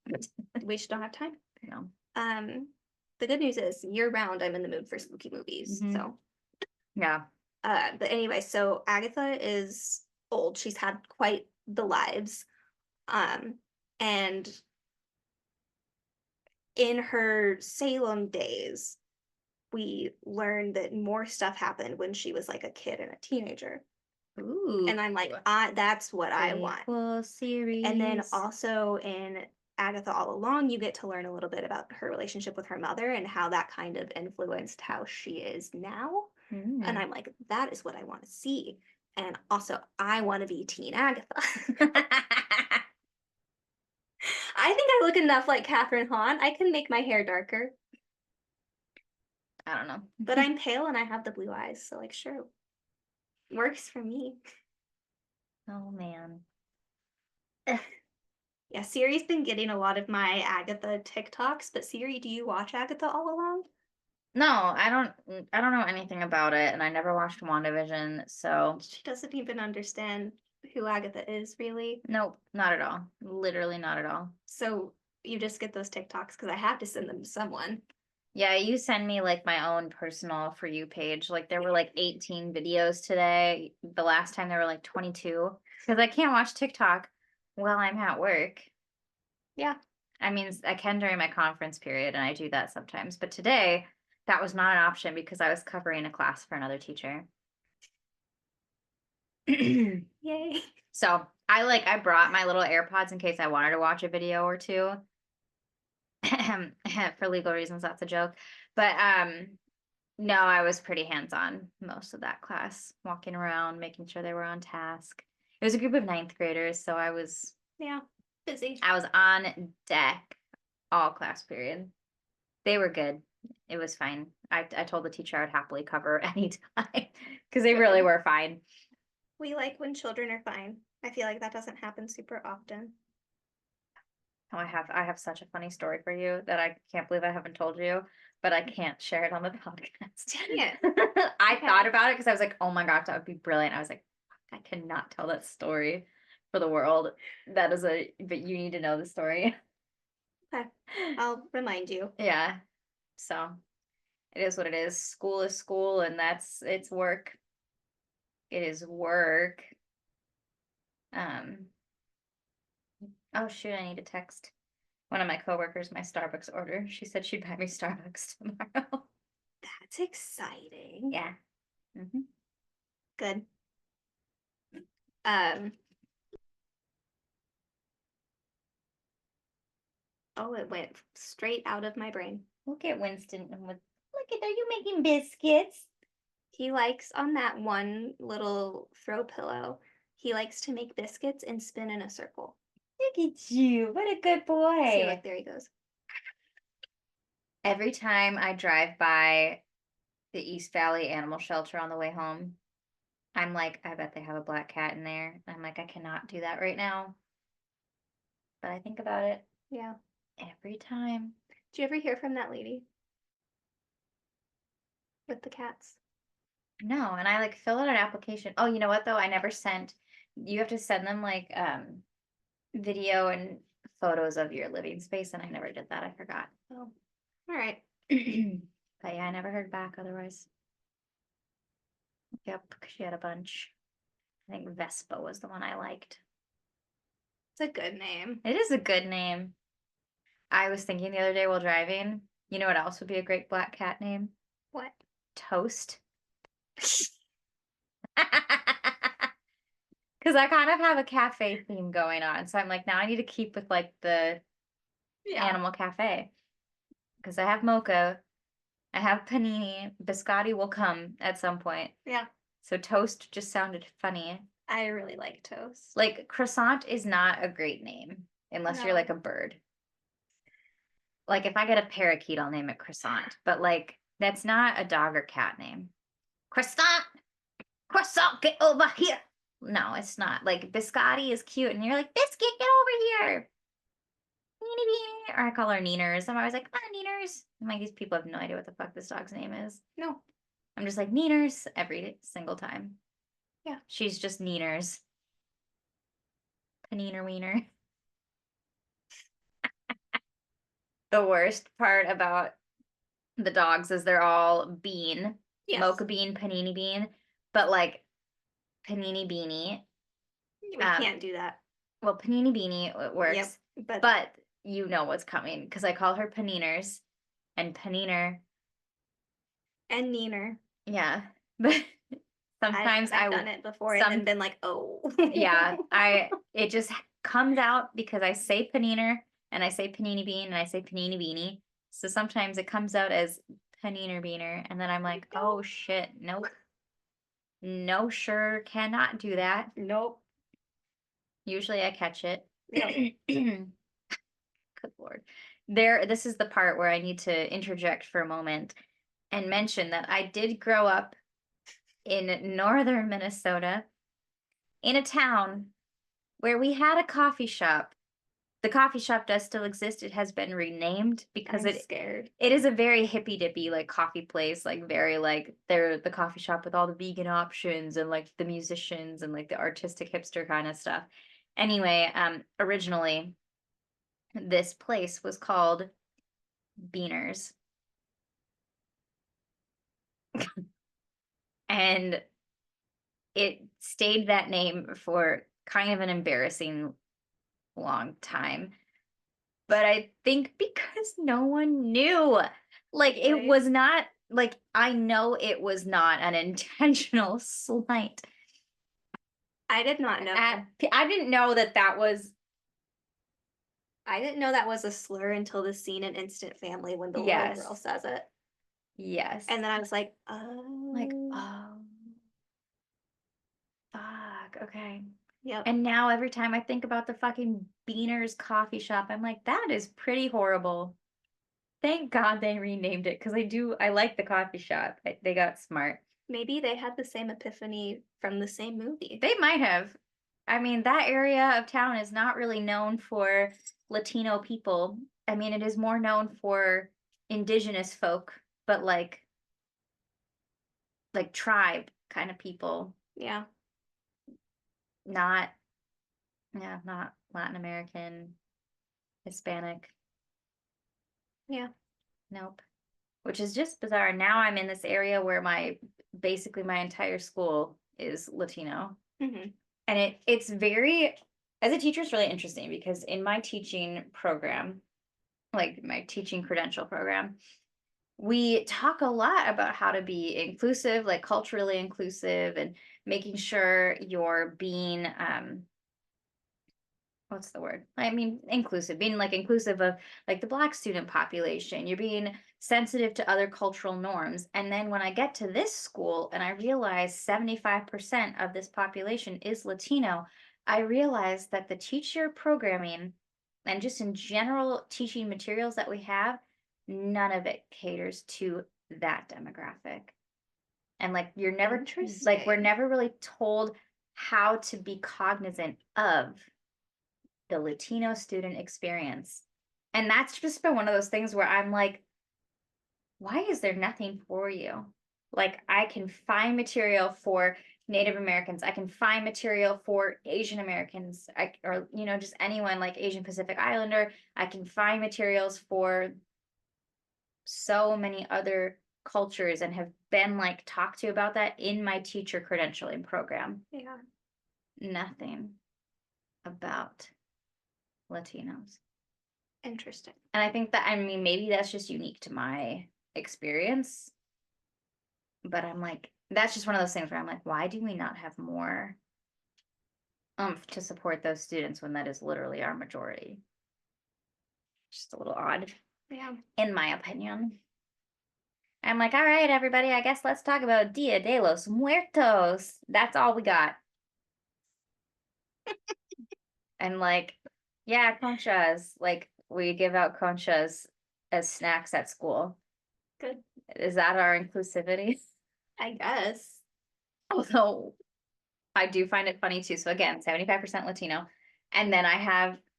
Speaker 1: We just don't have time.
Speaker 2: no.
Speaker 1: The good news is year round I'm in the mood for spooky movies.
Speaker 2: Mhm.
Speaker 1: So
Speaker 2: Yeah.
Speaker 1: but anyway, so Agatha is old. She's had quite the lives. And in her Salem days, we learned that more stuff happened when she was like a kid and a teenager.
Speaker 2: Ooh.
Speaker 1: And I'm like, that's what I want.
Speaker 2: Prequel series.
Speaker 1: And then also in Agatha All Along, you get to learn a little bit about her relationship with her mother and how that kind of influenced how she is now. And I'm like, that is what I want to see. And also, I want to be teen Agatha. I think I look enough like Catherine Hahn. I can make my hair darker.
Speaker 2: I don't know.
Speaker 1: But I'm pale and I have the blue eyes, so like sure. Works for me.
Speaker 2: Oh man.
Speaker 1: Yeah, Siri's been getting a lot of my Agatha TikToks, but Siri, do you watch Agatha All Along?
Speaker 2: No, I don't know anything about it, and I never watched WandaVision, so
Speaker 1: She doesn't even understand who Agatha is, really.
Speaker 2: nope, not at all. Literally not at all.
Speaker 1: So you just get those TikToks because I have to send them to someone.
Speaker 2: Yeah, you send me like my own personal For You page. Like there were like 18 videos today. The last time there were like 22. Because I can't watch TikTok while I'm at work.
Speaker 1: Yeah.
Speaker 2: I mean, I can during my conference period, and I do that sometimes. But today, that was not an option because I was covering a class for another teacher.
Speaker 1: Yay.
Speaker 2: So I brought my little AirPods in case I wanted to watch a video or two. For legal reasons, that's a joke. But no, I was pretty hands-on most of that class, walking around, making sure they were on task. It was a group of ninth graders, so I was
Speaker 1: Busy.
Speaker 2: I was on deck all class period. They were good. It was fine. I told the teacher I would happily cover anytime because they really were fine.
Speaker 1: We like when children are fine. I feel like that doesn't happen super often.
Speaker 2: Oh, I have such a funny story for you that I can't believe I haven't told you, but I can't share it on the podcast.
Speaker 1: Dang it.
Speaker 2: I
Speaker 1: Okay.
Speaker 2: thought about it because I was like, oh my gosh, that would be brilliant. I was like, I cannot tell that story for the world. But you need to know the story.
Speaker 1: Okay. I'll remind you.
Speaker 2: Yeah. So it is what it is. School is school, and it's work. It is work. Oh shoot, I need to text one of my coworkers my Starbucks order. She said she'd buy me Starbucks tomorrow.
Speaker 1: That's exciting.
Speaker 2: Yeah. Mm-hmm.
Speaker 1: Good. Oh, it went straight out of my brain.
Speaker 2: Look at Winston. Look at, are you making biscuits?
Speaker 1: He likes on that one little throw pillow, he likes to make biscuits and spin in a circle.
Speaker 2: Look at you. What a good boy.
Speaker 1: See, look, there he goes.
Speaker 2: Every time I drive by the East Valley Animal Shelter on the way home, I'm like, I bet they have a black cat in there. I'm like, I cannot do that right now. But I think about it.
Speaker 1: Yeah.
Speaker 2: Every time.
Speaker 1: Did you ever hear from that lady with the cats?
Speaker 2: No, and I like fill out an application. Oh, you know what though? I never sent. You have to send them like video and photos of your living space, and I never did that. I forgot.
Speaker 1: Oh, all right.
Speaker 2: But yeah, I never heard back otherwise. Yep, she had a bunch. I think Vespa was the one I liked.
Speaker 1: It's a good name.
Speaker 2: It is a good name. I was thinking the other day while driving, you know what else would be a great black cat name?
Speaker 1: What?
Speaker 2: Toast. Because I kind of have a cafe theme going on. So I'm like, now I need to keep with like the animal cafe. Because I have mocha, I have panini, biscotti will come at some point.
Speaker 1: Yeah.
Speaker 2: So toast just sounded funny.
Speaker 1: I really like toast.
Speaker 2: Like croissant is not a great name unless you're like a bird. Like if I get a parakeet, I'll name it croissant. But like that's not a dog or cat name. Croissant. croissant, get over here. No, it's not. Like biscotti is cute, and you're like, biscuit, get over here. Or I call her Neeners. I'm always like, ah, Neeners. I'm like, these people have no idea what the fuck this dog's name is.
Speaker 1: No.
Speaker 2: I'm just like, Neeners every single time.
Speaker 1: Yeah.
Speaker 2: She's just Neeners. Paniner wiener. The worst part about the dogs is they're all bean,
Speaker 1: Yes.
Speaker 2: mocha bean, panini bean, but like panini beanie.
Speaker 1: We can't do that.
Speaker 2: Well, panini beanie works,
Speaker 1: Yep,
Speaker 2: but you know what's coming because I call her paniners and paniner.
Speaker 1: and Neener.
Speaker 2: Yeah, but sometimes
Speaker 1: I've done it before and then been like, oh.
Speaker 2: Yeah, it just comes out because I say paniner and I say panini bean and I say panini beanie. So sometimes it comes out as paniner beaner, and then I'm like, oh shit, nope. No, sure cannot do that.
Speaker 1: Nope.
Speaker 2: Usually I catch it.
Speaker 1: Yep.
Speaker 2: Good Lord. This is the part where I need to interject for a moment and mention that I did grow up in northern Minnesota in a town where we had a coffee shop. The coffee shop does still exist. It has been renamed because
Speaker 1: I'm scared.
Speaker 2: it is a very hippy dippy like coffee place, like very like they're the coffee shop with all the vegan options and like the musicians and like the artistic hipster kind of stuff. Anyway, originally this place was called Beaners. And it stayed that name for kind of an embarrassing long time. But I think because no one knew, like it
Speaker 1: Right.
Speaker 2: was not like I know it was not an intentional slight.
Speaker 1: I did not know.
Speaker 2: I didn't know that was.
Speaker 1: I didn't know that was a slur until the scene in Instant Family when the little girl
Speaker 2: Yes.
Speaker 1: says it.
Speaker 2: Yes.
Speaker 1: And then I was like, oh.
Speaker 2: Like, oh, fuck, okay.
Speaker 1: Yep.
Speaker 2: And now every time I think about the fucking Beaners coffee shop, I'm like, that is pretty horrible. Thank God they renamed it because I like the coffee shop. They got smart.
Speaker 1: Maybe they had the same epiphany from the same movie.
Speaker 2: They might have. I mean, that area of town is not really known for Latino people. I mean, it is more known for indigenous folk, but like tribe kind of people.
Speaker 1: Yeah.
Speaker 2: Not Latin American, Hispanic.
Speaker 1: Yeah.
Speaker 2: Nope. Which is just bizarre. Now I'm in this area where basically my entire school is Latino.
Speaker 1: Mm-hmm.
Speaker 2: And it's very, as a teacher, it's really interesting because in my teaching program, like my teaching credential program, we talk a lot about how to be inclusive, like culturally inclusive, and making sure you're being what's the word? I mean, inclusive, being like inclusive of like the Black student population. You're being sensitive to other cultural norms. And then when I get to this school and I realize 75% of this population is Latino, I realize that the teacher programming and just in general teaching materials that we have, none of it caters to that demographic. And like you're never like we're never really told how to be cognizant of the Latino student experience. And that's just been one of those things where I'm like, why is there nothing for you? Like I can find material for Native Americans. I can find material for Asian Americans, or just anyone like Asian Pacific Islander. I can find materials for so many other cultures and have been like talked to about that in my teacher credentialing program.
Speaker 1: Yeah.
Speaker 2: Nothing about Latinos.
Speaker 1: Interesting.
Speaker 2: And I think that, I mean, maybe that's just unique to my experience. But I'm like, that's just one of those things where I'm like, why do we not have more to support those students when that is literally our majority? Just a little odd.
Speaker 1: Yeah.
Speaker 2: In my opinion. I'm like, all right, everybody, I guess let's talk about Dia de los Muertos. That's all we got. And like, yeah, conchas. Like, we give out conchas as snacks at school.
Speaker 1: Good.
Speaker 2: Is that our inclusivity?
Speaker 1: I guess.
Speaker 2: Although I do find it funny too. So again, 75% Latino. And then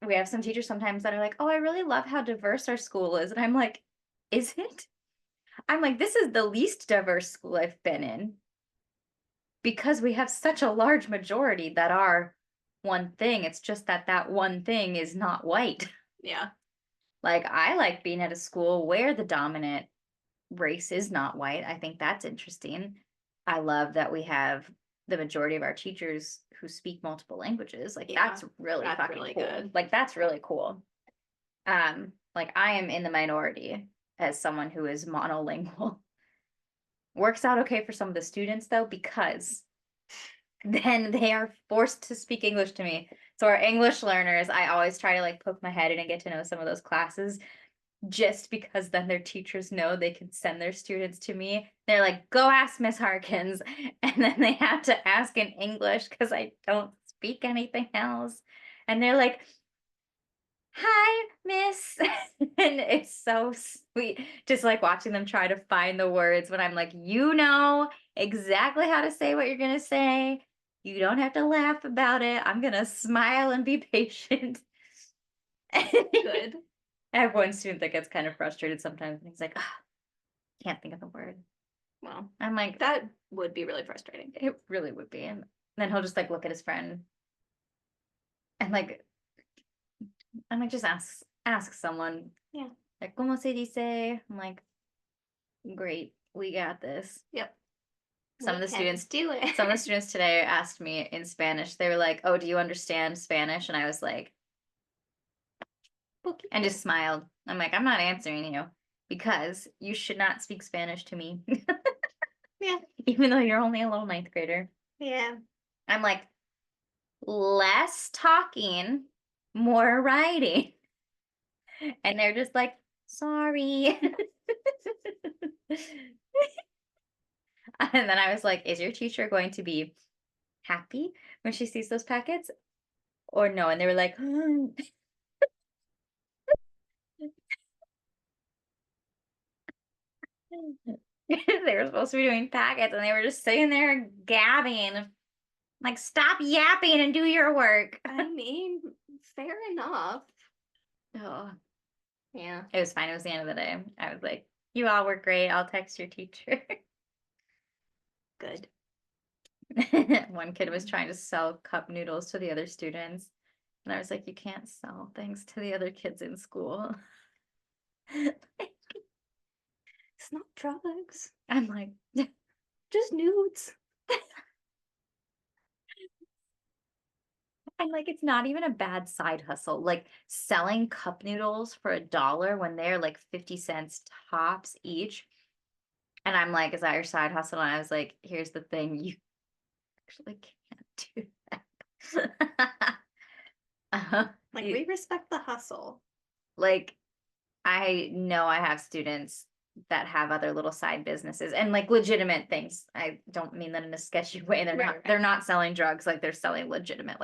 Speaker 2: we have some teachers sometimes that are like, oh, I really love how diverse our school is. And I'm like, is it? I'm like, this is the least diverse school I've been in because we have such a large majority that are one thing. It's just that that one thing is not white.
Speaker 1: Yeah.
Speaker 2: Like, I like being at a school where the dominant race is not white. I think that's interesting. I love that we have the majority of our teachers who speak multiple languages. Like,
Speaker 1: Yeah,
Speaker 2: that's really
Speaker 1: that's
Speaker 2: fucking
Speaker 1: really
Speaker 2: cool.
Speaker 1: good.
Speaker 2: Like, that's really cool. Like, I am in the minority as someone who is monolingual. Works out okay for some of the students though, because then they are forced to speak English to me. So our English learners, I always try to like poke my head in and get to know some of those classes just because then their teachers know they can send their students to me. They're like, go ask Miss Harkins. And then they have to ask in English because I don't speak anything else. And they're like, hi, miss. And it's so sweet. Just like watching them try to find the words when I'm like, you know exactly how to say what you're going to say. You don't have to laugh about it. I'm going to smile and be patient.
Speaker 1: Good.
Speaker 2: I have one student that gets kind of frustrated sometimes, and he's like, "Ah, can't think of the word."
Speaker 1: Well,
Speaker 2: I'm like,
Speaker 1: that would be really frustrating.
Speaker 2: it really would be. And then he'll just like look at his friend and like, I'm like, just ask someone.
Speaker 1: Yeah.
Speaker 2: Like, ¿cómo se dice? I'm like, great, we got this.
Speaker 1: Yep.
Speaker 2: Some of
Speaker 1: We
Speaker 2: the
Speaker 1: can
Speaker 2: students,
Speaker 1: do it.
Speaker 2: some of the students today asked me in Spanish. They were like, "Oh, do you understand Spanish?" And I was like, and just smiled. I'm like, I'm not answering you because you should not speak Spanish to me.
Speaker 1: Yeah.
Speaker 2: Even though you're only a little ninth grader.
Speaker 1: Yeah.
Speaker 2: I'm like, less talking, more writing. And they're just like, sorry. And then I was like, is your teacher going to be happy when she sees those packets or no? And they were like, they were supposed to be doing packets and they were just sitting there gabbing. Like, stop yapping and do your work.
Speaker 1: I mean, fair enough.
Speaker 2: Oh,
Speaker 1: Yeah.
Speaker 2: it was fine. It was the end of the day. I was like, you all were great. I'll text your teacher.
Speaker 1: Good.
Speaker 2: One kid was trying to sell cup noodles to the other students. And I was like, you can't sell things to the other kids in school.
Speaker 1: It's not drugs.
Speaker 2: I'm like,
Speaker 1: Just nudes.
Speaker 2: I'm like, it's not even a bad side hustle. Like selling cup noodles for $1 when they're like 50 cents tops each. And I'm like, is that your side hustle? And I was like, here's the thing, you actually can't do that.
Speaker 1: Like, we respect the hustle.
Speaker 2: Like, I know I have students that have other little side businesses and like legitimate things. I don't mean that in a sketchy way.
Speaker 1: Right.
Speaker 2: They're not selling drugs, like they're selling legitimate,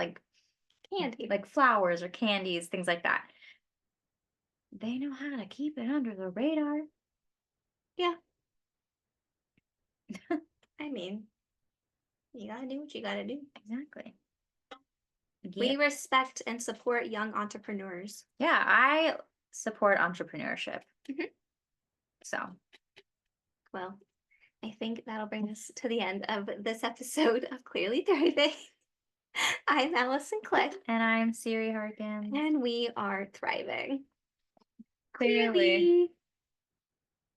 Speaker 1: Candy.
Speaker 2: like flowers or candies, things like that. They know how to keep it under the radar.
Speaker 1: Yeah. I mean, you gotta do what you gotta do.
Speaker 2: Exactly.
Speaker 1: We
Speaker 2: Yep.
Speaker 1: respect and support young entrepreneurs.
Speaker 2: Yeah, I support entrepreneurship.
Speaker 1: Mhm.
Speaker 2: So,
Speaker 1: Well, I think that'll bring us to the end of this episode of Clearly Thriving. I'm Allison Click,
Speaker 2: and I'm Siri Harkins.
Speaker 1: and we are thriving.
Speaker 2: Clearly.